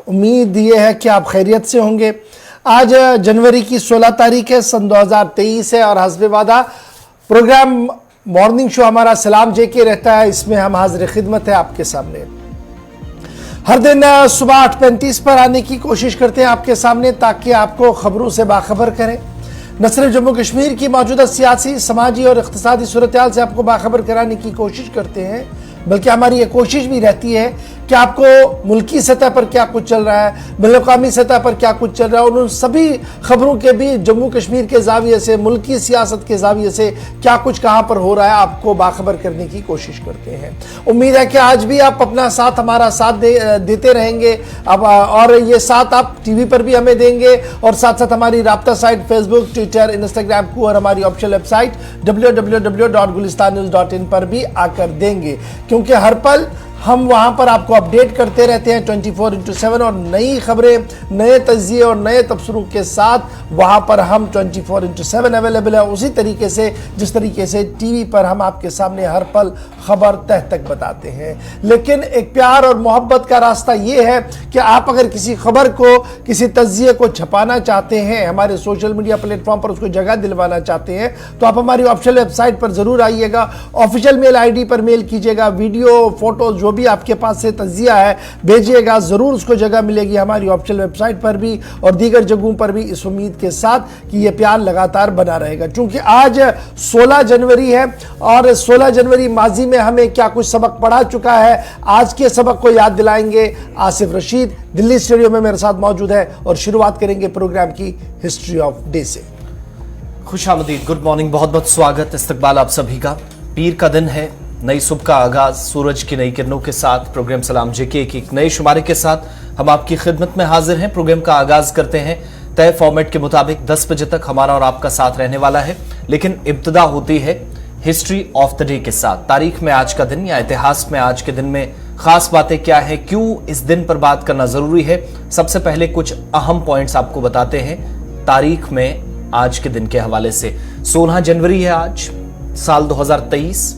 उम्मीद ये है कि आप खैरियत से होंगे। आज जनवरी की 16 तारीख है, सन 2023 है और हस्बे वादा प्रोग्राम मॉर्निंग शो हमारा सलाम जेके रहता है। इसमें हम हाजिर खिदमत है आपके सामने। हर दिन सुबह 8:35 पर आने की कोशिश करते हैं आपके सामने, ताकि आपको खबरों से बाखबर करें। न सिर्फ जम्मू कश्मीर की मौजूदा सियासी, समाजी और इख्तिसादी सूरत हाल से आपको बाखबर कराने की कोशिश करते हैं, बल्कि हमारी ये कोशिश भी रहती है कि आपको मुल्की सतह पर क्या कुछ चल रहा है, बैनुल-अक़वामी सतह पर क्या कुछ चल रहा है, और उन सभी खबरों के भी जम्मू कश्मीर के जाविये से, मुल्की सियासत के जाविये से क्या कुछ कहाँ पर हो रहा है, आपको बाखबर करने की कोशिश करते हैं। उम्मीद है कि आज भी आप अपना साथ, हमारा साथ देते रहेंगे। अब और ये साथ आप टीवी पर भी हमें देंगे, और साथ साथ हमारी राब्ता साइट फेसबुक, ट्विटर, इंस्टाग्राम को और हमारी ऑफिशियल वेबसाइट www.gulistannews.in पर भी आकर देंगे, क्योंकि हर पल हम वहां पर आपको अपडेट करते रहते हैं 24/7, और नई खबरें, नए तज्जिए और नए तबसरों के साथ वहां पर हम 24/7 अवेलेबल है, उसी तरीके से जिस तरीके से टीवी पर हम आपके सामने हर पल खबर तह तक बताते हैं। लेकिन एक प्यार और मोहब्बत का रास्ता ये है कि आप अगर किसी खबर को, किसी तज्जिए को छपाना चाहते हैं, हमारे सोशल मीडिया प्लेटफॉर्म पर उसको जगह दिलवाना चाहते हैं, तो आप हमारी ऑफिशियल वेबसाइट पर जरूर आइएगा, ऑफिशियल मेल आईडी पर मेल कीजिएगा, वीडियो, फोटो जो भी आपके पास से तज्जिया है भेजिएगा, जरूर उसको जगह मिलेगी हमारी ऑफिशियल वेबसाइट पर भी और दीगर जगहों पर भी, इस उम्मीद के साथ कि यह प्यार लगातार बना रहेगा। क्योंकि आज 16 जनवरी है और 16 जनवरी माजी में हमें क्या कुछ सबक पढ़ा चुका है, आज के सबक को याद दिलाएंगे आसिफ रशीद दिल्ली स्टूडियो में मेरे साथ मौजूद है, और शुरुआत करेंगे प्रोग्राम की हिस्ट्री ऑफ डे से। खुशामदीद, गुड मॉर्निंग, बहुत बहुत स्वागत, इस्तकबाल आप सभी का। पीर का दिन है, नई सुबह का आगाज सूरज की नई किरणों के साथ। प्रोग्राम सलाम जेके के एक नए शुमारे के साथ हम आपकी खिदमत में हाजिर हैं। प्रोग्राम का आगाज करते हैं तय फॉर्मेट के मुताबिक। 10 बजे तक हमारा और आपका साथ रहने वाला है, लेकिन इब्तिदा होती है हिस्ट्री ऑफ द डे के साथ। तारीख में आज का दिन या इतिहास में आज के दिन में खास बातें क्या है, क्यों इस दिन पर बात करना जरूरी है। सबसे पहले कुछ अहम पॉइंट्स आपको बताते हैं तारीख में आज के दिन के हवाले से। 16 जनवरी है आज, साल 2023।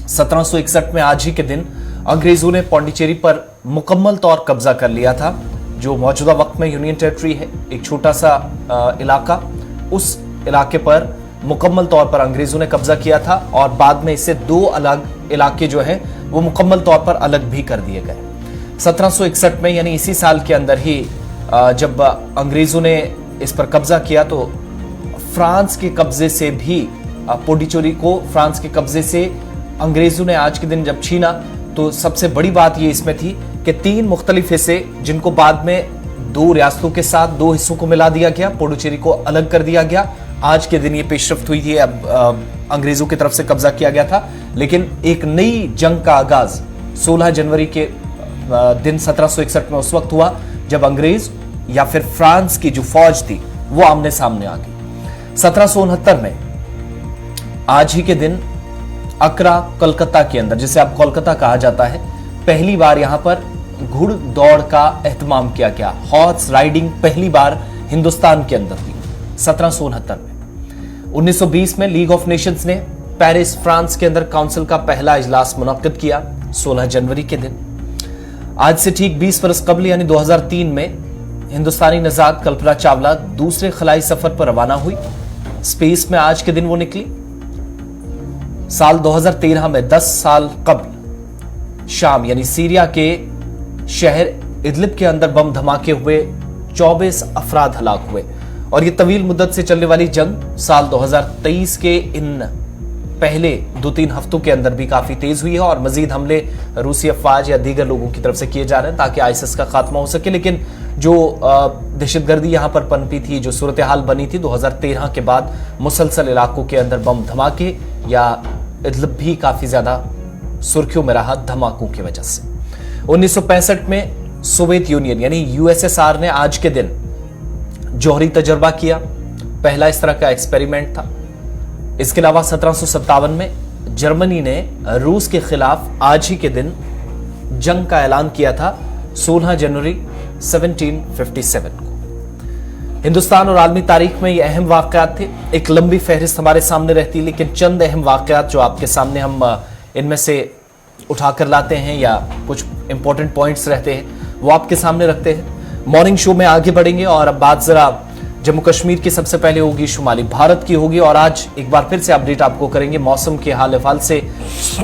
1761 में आज ही के दिन अंग्रेजों ने पौंडीचेरी पर मुकम्मल तौर कब्जा कर लिया था, जो मौजूदा वक्त में यूनियन टेरिटरी है, एक छोटा सा इलाका। उस इलाके पर मुकम्मल तौर पर अंग्रेजों ने कब्जा किया था, और बाद में इसे 2 अलग इलाके जो है वो मुकम्मल तौर पर अलग भी कर दिए गए। 1761 में, यानी इसी साल के अंदर ही, जब अंग्रेजों ने इस पर कब्जा किया, तो फ्रांस के कब्जे से भी पौंडीचेरी को फ्रांस के कब्जे से अंग्रेजों ने आज के दिन जब छीना, तो सबसे बड़ी बात ये इसमें थी कि 3 मुख्तलिफ हिस्से, जिनको बाद में 2 रियासतों के साथ 2 हिस्सों को मिला दिया गया, पौंडीचेरी को अलग कर दिया गया। आज के दिन ये पेशरफ्त हुई थी, अब अंग्रेजों की तरफ से कब्जा किया गया था। लेकिन एक नई जंग का आगाज 16 जनवरी के दिन 1761 में उस वक्त हुआ, जब अंग्रेज या फिर फ्रांस की जो फौज थी वो आमने सामने आ गई। 1769 में आज ही के दिन अकरा, कोलकाता के अंदर, जिसे अब कोलकाता कहा जाता है, पहली बार यहां पर घुड़ दौड़ का एहतमाम किया गया। हॉर्स राइडिंग पहली बार हिंदुस्तान के अंदर हुई 1769 में। 1920 में लीग ऑफ नेशंस ने पेरिस, फ्रांस के अंदर काउंसिल का पहला इजलास मुनक्किद किया 16 जनवरी के दिन। आज से ठीक 20 बरस कबल, यानी 2003 में, हिंदुस्तानी नजाद कल्पना चावला दूसरे खलाई सफर पर रवाना हुई। स्पेस में आज के दिन वो निकली। साल 2013 में, 10 साल कबल, शाम यानी सीरिया के शहर इदलिब के अंदर बम धमाके हुए, 24 अफराद हलाक हुए। और ये तवील मुद्दत से चलने वाली जंग साल 2023 के इन पहले 2-3 हफ्तों के अंदर भी काफी तेज हुई है, और मजीद हमले रूसी अफवाज या दीगर लोगों की तरफ से किए जा रहे हैं ताकि आईएसआईएस का खात्मा हो सके। लेकिन जो दहशतगर्दी यहां पर पनपी थी, जो सूरत हाल बनी थी 2013 के बाद, मुसलसल इलाकों के अंदर बम धमाके, या इदलिब भी काफी ज्यादा सुर्खियों में रहा धमाकों की वजह से। 1965 में सोवियत यूनियन यानी यूएसएसआर ने आज के दिन जौहरी तजर्बा किया, पहला इस तरह का एक्सपेरिमेंट था। इसके अलावा 1757 में जर्मनी ने रूस के खिलाफ आज ही के दिन जंग का ऐलान किया था, 16 जनवरी 1757 को। हिंदुस्तान और आलमी तारीख में ये अहम वाकयात थे। एक लंबी फहरिस्त हमारे सामने रहती, लेकिन चंद अहम वाकयात जो आपके सामने हम इनमें से उठाकर लाते हैं, या कुछ इंपॉर्टेंट पॉइंट्स रहते हैं, वो आपके सामने रखते हैं। मॉर्निंग शो में आगे बढ़ेंगे और अब बात जरा जम्मू कश्मीर की सबसे पहले होगी, शुमाली भारत की होगी। और आज एक बार फिर से अपडेट आपको करेंगे मौसम के हाल अहवाल से।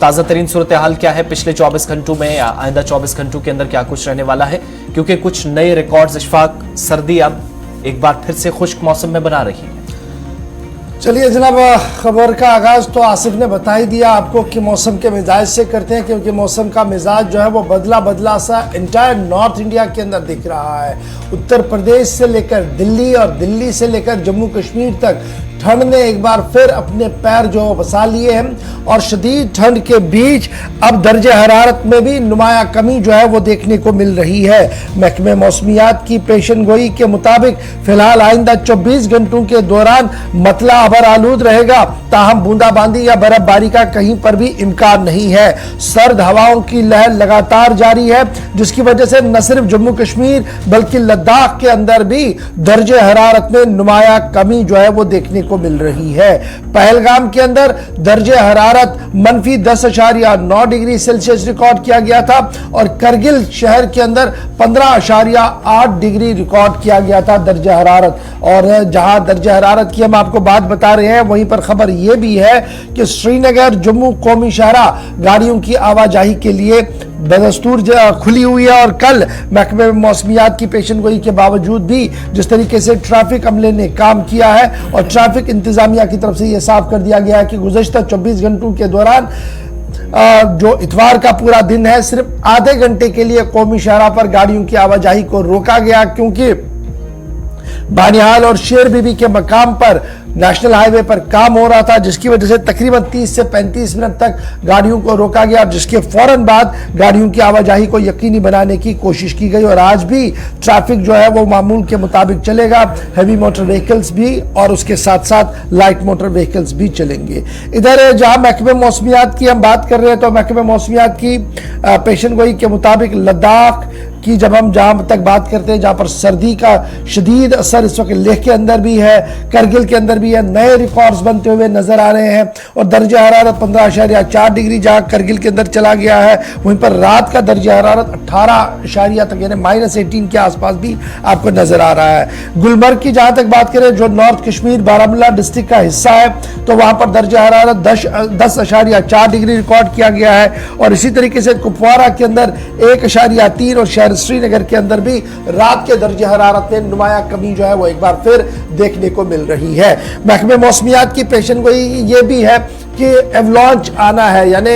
ताजा तरीन सूरत हाल क्या है पिछले 24 घंटों में या आइंदा 24 घंटों के अंदर क्या कुछ रहने वाला है, क्योंकि कुछ नए रिकॉर्ड्स। इशफाक, सर्दी अब एक बार फिर से खुश्क मौसम में बना रही है। चलिए जनाब, खबर का आगाज तो आसिफ ने बता ही दिया आपको कि मौसम के मिजाज से करते हैं, क्योंकि मौसम का मिजाज जो है वो बदला बदला सा इंटायर नॉर्थ इंडिया के अंदर दिख रहा है। उत्तर प्रदेश से लेकर दिल्ली और दिल्ली से लेकर जम्मू कश्मीर तक ठंड ने एक बार फिर अपने पैर जो बसा लिए हैं और शदीद ठंड के बीच अब दर्जे हरारत में भी नुमाया कमी जो है वो देखने को मिल रही है। महकमे मौसमियात की पेशन गोई के मुताबिक फिलहाल आइंदा 24 घंटों के दौरान मतला अबर आलूद रहेगा, ताहम बूंदाबांदी या बर्फबारी का कहीं पर भी इम्कान नहीं है। सर्द हवाओं की लहर लगातार जारी है, जिसकी वजह से न सिर्फ जम्मू कश्मीर बल्कि लद्दाख के अंदर भी दर्जे हरारत में नुमाया कमी जो है वो देखने को मिल रही है। पहलगाम के अंदर दर्जे हरारत -10.9 डिग्री सेल्सियस रिकॉर्ड किया गया था और करगिल शहर के अंदर 15.8 डिग्री रिकॉर्ड किया गया था दर्जे हरारत। और जहां दर्जे हरारत की हम आपको बात बता रहे हैं, वहीं पर खबर यह भी है कि श्रीनगर जम्मू कौमी शाहरा गाड़ियों की आवाजाही के लिए बदस्तूर खुली हुई है। और कल महकमे मौसमियात की पेशनगोई के बावजूद भी जिस तरीके से ट्रैफिक अमले ने काम किया है और ट्रैफिक इंतजामिया की तरफ से यह साफ कर दिया गया है कि गुज़श्ता 24 घंटों के दौरान जो इतवार का पूरा दिन है, सिर्फ आधे घंटे के लिए कौमी शाहरा पर गाड़ियों की आवाजाही को रोका गया, क्योंकि बानिहाल और शेर बीबी के मकाम पर नेशनल हाईवे पर काम हो रहा था, जिसकी वजह से तकरीबन 30 से 35 मिनट तक गाड़ियों को रोका गया, जिसके फौरन बाद गाड़ियों की आवाजाही को यकीनी बनाने की कोशिश की गई। और आज भी ट्रैफिक जो है वो मामूल के मुताबिक चलेगा, हैवी मोटर व्हीकल्स भी और उसके साथ साथ लाइट मोटर व्हीकल्स भी चलेंगे। इधर जहां महकमे मौसमियात की हम बात कर रहे हैं, तो महकमे मौसमियात की पेशनगोई के मुताबिक लद्दाख की जब हम जहां तक बात करते हैं, जहां पर सर्दी का शदीद असर इस वक्त लेह के अंदर भी है, करगिल के अंदर भी है, नए रिकॉर्ड्स बनते हुए नजर आ रहे हैं। और दर्जा हरारत 15.4 डिग्री जहां करगिल के अंदर चला गया है, वहीं पर रात का दर्जा हरारत 18 तक यानी -18 के आसपास भी आपको नजर आ रहा है। गुलमर्ग की जहां तक बात करें, जो नॉर्थ कश्मीर बारामूला डिस्ट्रिक्ट का हिस्सा है, तो वहां पर दर्जा हरारत 10.4 डिग्री रिकॉर्ड किया गया है। और इसी तरीके से कुपवारा के अंदर 1.3 और शहर श्रीनगर के अंदर भी रात के दर्जे हरारत में नुमाया कमी जो है वो एक बार फिर देखने को मिल रही है। महकमे मौसमियात की पेशनगोई ये भी है कि एवलांच आना है, यानी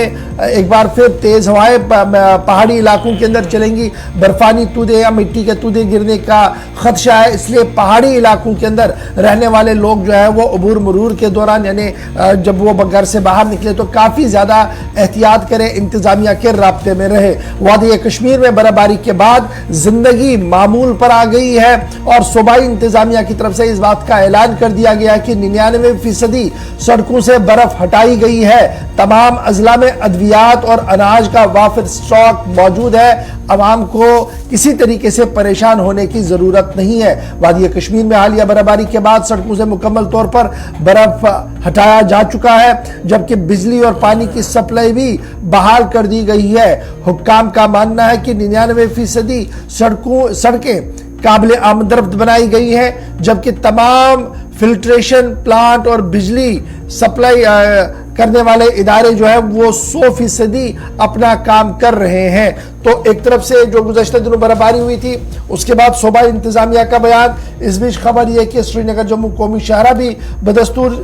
एक बार फिर तेज हवाएं पहाड़ी इलाकों के अंदर चलेंगी, बर्फानी तूदे या मिट्टी के तूदे गिरने का खदशा है। इसलिए पहाड़ी इलाकों के अंदर रहने वाले लोग जो है वो अबूर मरूर के दौरान यानी जब वो घर से बाहर निकले तो काफ़ी ज़्यादा एहतियात करें, इंतजामिया के राब्ते में रहे। वादी कश्मीर में बर्फबारी के बाद जिंदगी मामूल पर आ गई है और सूबाई इंतजामिया की तरफ से इस बात का ऐलान कर दिया गया है कि 99% सड़कों से बर्फ हटाई गई है। तमाम अजला में अद्वियात और अनाज का वाफिर स्टॉक मौजूद है। अवाम को किसी तरीके से परेशान होने की जरूरत नहीं है। वादी कश्मीर में हालिया बर्फबारी के बाद सड़कों से मुकम्मल तौर पर बर्फ हटाया जा चुका है, जबकि बिजली और पानी की सप्लाई भी बहाल कर दी गई है। हुक्काम का मानना है कि 99% सड़कें काबिल आमदरफ्त बनाई गई हैं, जबकि तमाम फिल्ट्रेशन प्लांट और बिजली सप्लाई करने वाले इदारे जो है वो 100% अपना काम कर रहे हैं। तो एक तरफ से जो गुज़श्ता दिनों बर्फबारी हुई थी, उसके बाद सूबाई इंतजामिया का बयान, इस बीच खबर यह कि श्रीनगर जम्मू कौमी शाहरा भी बदस्तूर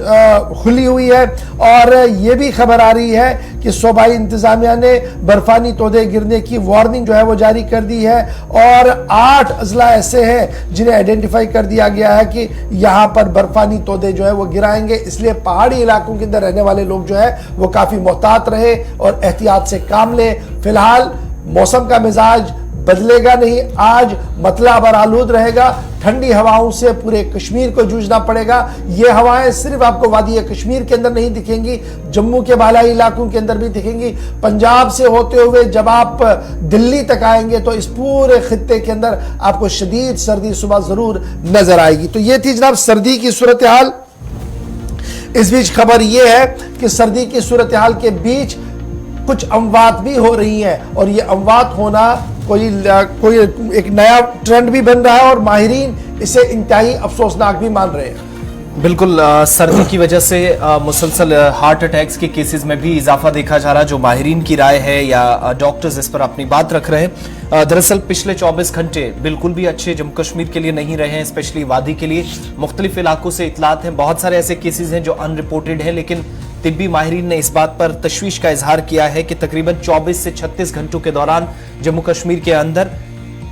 खुली हुई है। और ये भी खबर आ रही है कि सूबाई इंतजामिया ने बर्फानी तोदे गिरने की वार्निंग जो है वो जारी कर दी है और 8 अजला ऐसे हैं जिन्हें आइडेंटिफाई कर दिया गया है कि यहाँ पर बर्फानी तोदे जो है वो गिराएंगे। इसलिए पहाड़ी इलाकों के अंदर रहने वाले लोग जो है वो काफी मोहतात रहे और एहतियात से काम ले। फिलहाल मौसम का मिजाज बदलेगा नहीं, आज मतला बरालूद रहेगा, ठंडी हवाओं से पूरे कश्मीर को जूझना पड़ेगा। ये हवाएं सिर्फ आपको वादी कश्मीर के अंदर नहीं दिखेंगी, जम्मू के बालाई इलाकों के अंदर भी दिखेंगी। पंजाब से होते हुए जब आप दिल्ली तक आएंगे तो इस पूरे खित्ते के अंदर आपको शदीद सर्दी सुबह जरूर नजर आएगी। तो ये थी जनाब सर्दी की सूरत हाल। इस बीच खबर यह है कि सर्दी की सूरत हाल के बीच कुछ अमवात भी हो रही हैं और ये अमवात होना कोई एक नया ट्रेंड भी बन रहा है और माहिरीन इसे इंतहाई अफसोसनाक भी मान रहे हैं। बिल्कुल, सर्दी की वजह से मुसलसल हार्ट अटैक्स के केसेस में भी इजाफा देखा जा रहा है। जो माहिरीन की राय है या डॉक्टर्स इस पर अपनी बात रख रहे हैं। दरअसल पिछले 24 घंटे बिल्कुल भी अच्छे जम्मू कश्मीर के लिए नहीं रहे हैं, स्पेशली वादी के लिए। मुख्तलिफ इलाकों से इतलात हैं, बहुत सारे ऐसे केसेस हैं जो अनरिपोर्टेड हैं, लेकिन तिब्बी माहिरीन ने इस बात पर तशवीश का इजहार किया है कि तकरीबन 24 से 36 घंटों के दौरान जम्मू कश्मीर के अंदर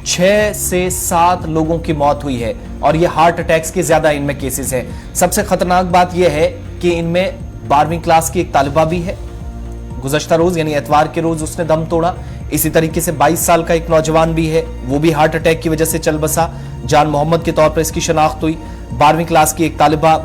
6 से 7 लोगों की मौत हुई है और ये हार्ट अटैक्स के ज्यादा इनमें केसेस हैं। सबसे खतरनाक बात यह है कि इनमें 12वीं क्लास की एक तालिबा भी है। गुज़श्ता रोज यानी एतवार के रोज उसने दम तोड़ा। इसी तरीके से 22 साल का एक नौजवान भी है, वो भी हार्ट अटैक की वजह से चल बसा। जान मोहम्मद के तौर पर इसकी शनाख्त हुई। 12वीं क्लास की एक तालिबा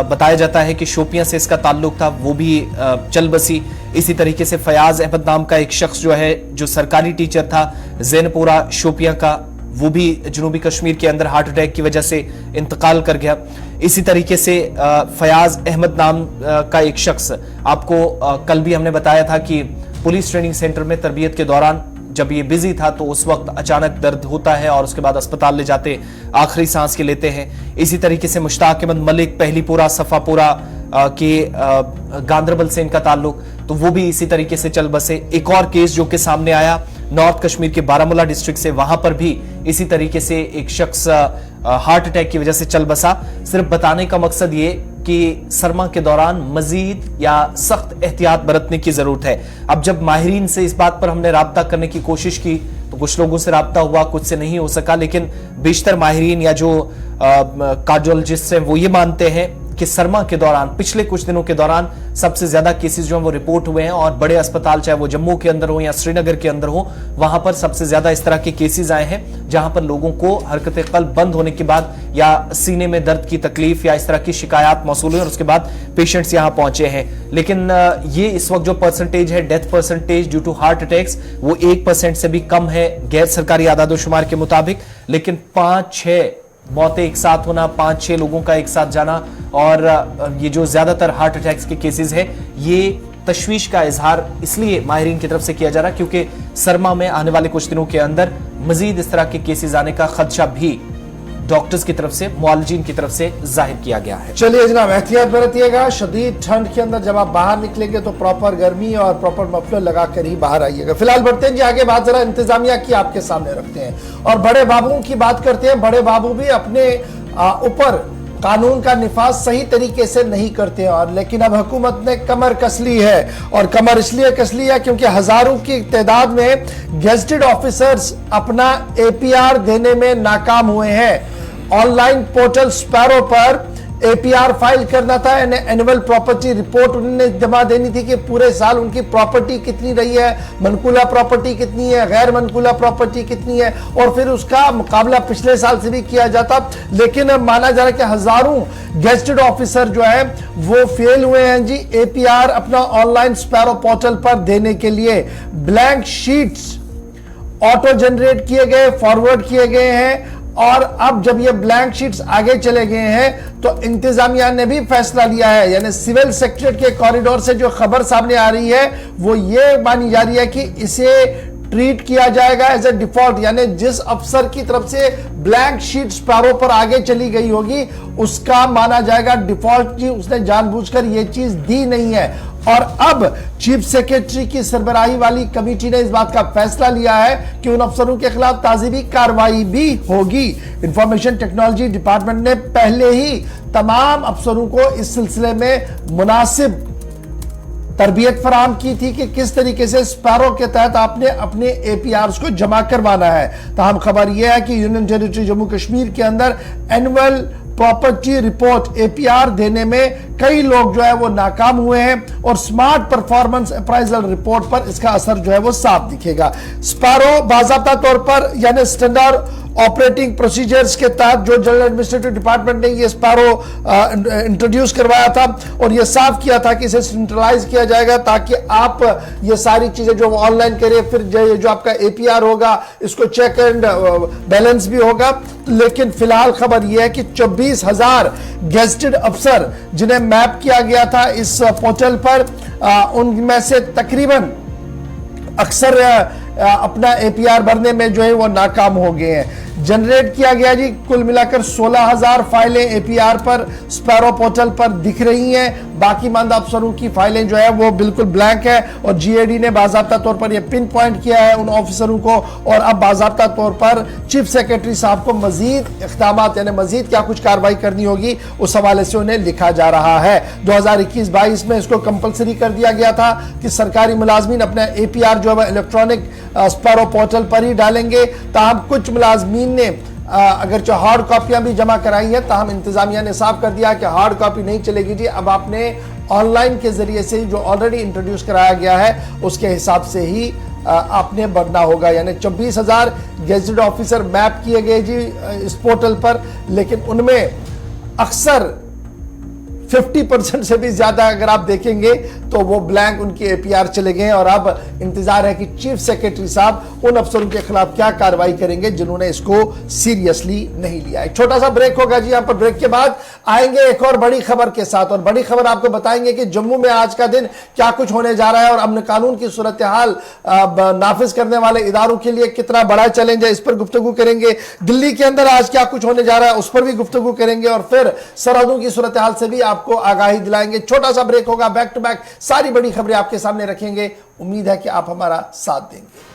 बताया जाता है कि शोपियां से इसका ताल्लुक था, वो भी चल बसी। इसी तरीके से फयाज अहमद नाम का एक शख्स जो है, जो सरकारी टीचर था ज़ैनपुरा शोपियां का, वो भी जनूबी कश्मीर के अंदर हार्ट अटैक की वजह से इंतकाल कर गया। इसी तरीके से फयाज अहमद नाम का एक शख्स, आपको कल भी हमने बताया था कि पुलिस ट्रेनिंग सेंटर में तरबियत के दौरान जब ये बिजी था तो उस वक्त अचानक दर्द होता है और उसके बाद अस्पताल ले जाते आखिरी सांस के लेते हैं। इसी तरीके से मुश्ताक अहमद मलिक, पहलीपुरा सफापुरा के गांदरबल से इनका ताल्लुक, तो वो भी इसी तरीके से चल बसे। एक और केस जो कि सामने आया नॉर्थ कश्मीर के बारामूला डिस्ट्रिक्ट से, वहां पर भी इसी तरीके से एक शख्स हार्ट अटैक की वजह से चल बसा। सिर्फ बताने का मकसद ये कि सरमा के दौरान मजीद या सख्त एहतियात बरतने की जरूरत है। अब जब माहिरीन से इस बात पर हमने राब्ता करने की कोशिश की तो कुछ लोगों से राब्ता हुआ, कुछ से नहीं हो सका, लेकिन बेशतर माहिरीन या जो कार्डियोलॉजिस्ट हैं वो ये मानते हैं कि सरमा के दौरान, पिछले कुछ दिनों के दौरान सबसे ज्यादा केसेस जो हैं वो रिपोर्ट हुए हैं और बड़े अस्पताल, चाहे वो जम्मू के अंदर हो या श्रीनगर के अंदर हो, वहां पर सबसे ज्यादा इस तरह के केसेस आए हैं जहां पर लोगों को हरकत कल्ब बंद होने के बाद या सीने में दर्द की तकलीफ या इस तरह की शिकायत मौसूल हुई और उसके बाद पेशेंट्स यहां पहुंचे हैं। लेकिन ये इस वक्त जो परसेंटेज है, death percentage due to heart attacks, वो 1% से भी कम है गैर सरकारी आदादोशुमार के मुताबिक। लेकिन 5-6 मौतें एक साथ होना, 5-6 लोगों का एक साथ जाना और ये जो ज्यादातर हार्ट अटैक्स के केसेस है, ये तशवीश का इजहार इसलिए माहिरीन की तरफ से किया जा रहा है क्योंकि सरमा में आने वाले कुछ दिनों के अंदर मजीद इस तरह के केसेस आने का खदशा भी डॉक्टर्स की तरफ से, मुआलिजीन की तरफ से जाहिर किया गया है। चलिए जनाब, एहतियात बरतिएगा। शदीद ठंड के अंदर जब आप बाहर निकलेंगे तो प्रॉपर गर्मी और प्रॉपर मफलर लगा कर ही बाहर आइएगा। फिलहाल बढ़ते हैं जी आगे, बात जरा इंतजामिया की आपके सामने रखते हैं और बड़े बाबुओं की बात करते हैं। बड़े बाबू भी अपने ऊपर कानून का निफाज सही तरीके से नहीं करते हैं और लेकिन अब हुकूमत ने कमर कस ली है और कमर इसलिए कस ली है क्योंकि हजारों की तादाद में गेजेटेड ऑफिसर्स अपना एपीआर देने में नाकाम हुए हैं। ऑनलाइन पोर्टल स्पैरो पर एपीआर फाइल करना था, एनुअल प्रॉपर्टी रिपोर्ट उन्होंने जमा देनी थी कि पूरे साल उनकी प्रॉपर्टी कितनी रही है, मनकूला प्रॉपर्टी कितनी है, गैर मनकूला प्रॉपर्टी कितनी है, और फिर उसका मुकाबला पिछले साल से भी किया जाता। लेकिन अब माना जा रहा है कि हजारों गेजेटेड ऑफिसर जो है वो फेल हुए हैं जी एपीआर अपना ऑनलाइन स्पैरो पोर्टल पर देने के लिए। ब्लैंक शीट्स ऑटो जनरेट किए गए, फॉरवर्ड किए गए हैं और अब जब ये ब्लैंक शीट्स आगे चले गए हैं तो इंतजामिया ने भी फैसला लिया है, यानी सिविल सेक्रेटरीट के कॉरिडोर से जो खबर सामने आ रही है वो ये मानी जा रही है कि इसे ट्रीट किया जाएगा एज ए डिफॉल्ट, यानी जिस अफसर की तरफ से ब्लैंक शीट स्पैरो पर आगे चली गई होगी उसका माना जाएगा डिफॉल्ट कि उसने जानबूझकर ये चीज दी नहीं है। और अब चीफ सेक्रेटरी की सरबराही वाली कमेटी ने इस बात का फैसला लिया है कि उन अफसरों के खिलाफ ताज़ीबी कार्रवाई भी होगी। इंफॉर्मेशन टेक्नोलॉजी डिपार्टमेंट ने पहले ही तमाम अफसरों को इस सिलसिले में मुनासिब तरबियत फराहम की थी कि किस तरीके से स्पैरो के तहत आपने अपने एपीआर्स को जमा करवाना है। ताहम खबर यह है कि यूनियन टेरिटरी जम्मू कश्मीर के अंदर एनुअल प्रॉपर्टी रिपोर्ट एपीआर देने में कई लोग जो है वो नाकाम हुए हैं और स्मार्ट परफॉर्मेंस अप्राइजल रिपोर्ट पर इसका असर जो है वो साफ दिखेगा। स्पैरो बाज़ाब्ता तौर पर यानी स्टैंडर्ड ऑपरेटिंग प्रोसीजर्स के तहत जो जनरल एडमिनिस्ट्रेटिव डिपार्टमेंट ने ये स्पैरो इंट्रोड्यूस करवाया था और ये साफ किया था कि इसे सेंट्रलाइज किया जाएगा ताकि आप ये सारी चीजें जो ऑनलाइन करिए, फिर जो आपका एपीआर होगा इसको चेक एंड बैलेंस भी होगा। लेकिन फिलहाल खबर यह है कि 24,000 गेजेटेड अफसर जिन्हें मैप किया गया था इस पोर्टल पर, उनमें से तकरीबन अक्सर अपना एपीआर भरने में जो है वो नाकाम हो गए हैं। जनरेट किया गया जी कुल मिलाकर 16,000 फाइलें एपीआर पर स्पैरो पोर्टल पर दिख रही हैं। बाकी मानदा अफसरों की फाइलें जो है वो बिल्कुल ब्लैंक है और जीएडी ने बाज़ाब्ता तौर पर ये पिन पॉइंट किया है उन ऑफिसरों को, और अब बाज़ाब्ता तौर पर चीफ सेक्रेटरी साहब को मजीद इक़दामात यानी मजीद क्या कुछ कार्रवाई करनी होगी उस हवाले से उन्हें लिखा जा रहा है। 2021-22 में इसको कंपलसरी कर दिया गया था कि सरकारी मुलाजमीन अपना एपीआर जो है इलेक्ट्रॉनिक स्पैरो पोर्टल पर ही डालेंगे। ताहम कुछ मुलाजमीन ने अगर जो हार्ड कॉपियां भी जमा कराई है, ताहम इंतजामिया ने साफ कर दिया कि हार्ड कॉपी नहीं चलेगी जी, अब आपने ऑनलाइन के जरिए से जो ऑलरेडी इंट्रोड्यूस कराया गया है उसके हिसाब से ही आपने बढ़ना होगा। यानी 24,000 गेजेटेड ऑफिसर मैप किए गए जी इस पोर्टल पर, लेकिन उनमें अक्सर 50% से भी ज्यादा अगर आप देखेंगे तो वो ब्लैंक उनके एपीआर चले गए। और अब इंतजार है कि चीफ सेक्रेटरी साहब उन अफसरों के खिलाफ क्या कार्रवाई करेंगे जिन्होंने इसको सीरियसली नहीं लिया। एक छोटा सा ब्रेक होगा जी, यहां पर ब्रेक के बाद आएंगे एक और बड़ी खबर के साथ, और बड़ी खबर आपको बताएंगे कि जम्मू में आज का दिन क्या कुछ होने जा रहा है और अमन कानून की सूरत हाल नाफिज करने वाले इदारों के लिए कितना बड़ा चैलेंज है, इस पर गुफ्तगू करेंगे। दिल्ली के अंदर आज क्या कुछ होने जा रहा है उस पर भी गुफ्तगू करेंगे, और फिर सरहदों की सूरत हाल से भी आपको आगाही दिलाएंगे। छोटा सा ब्रेक होगा, बैक टू बैक सारी बड़ी खबरें आपके सामने रखेंगे। उम्मीद है कि आप हमारा साथ देंगे।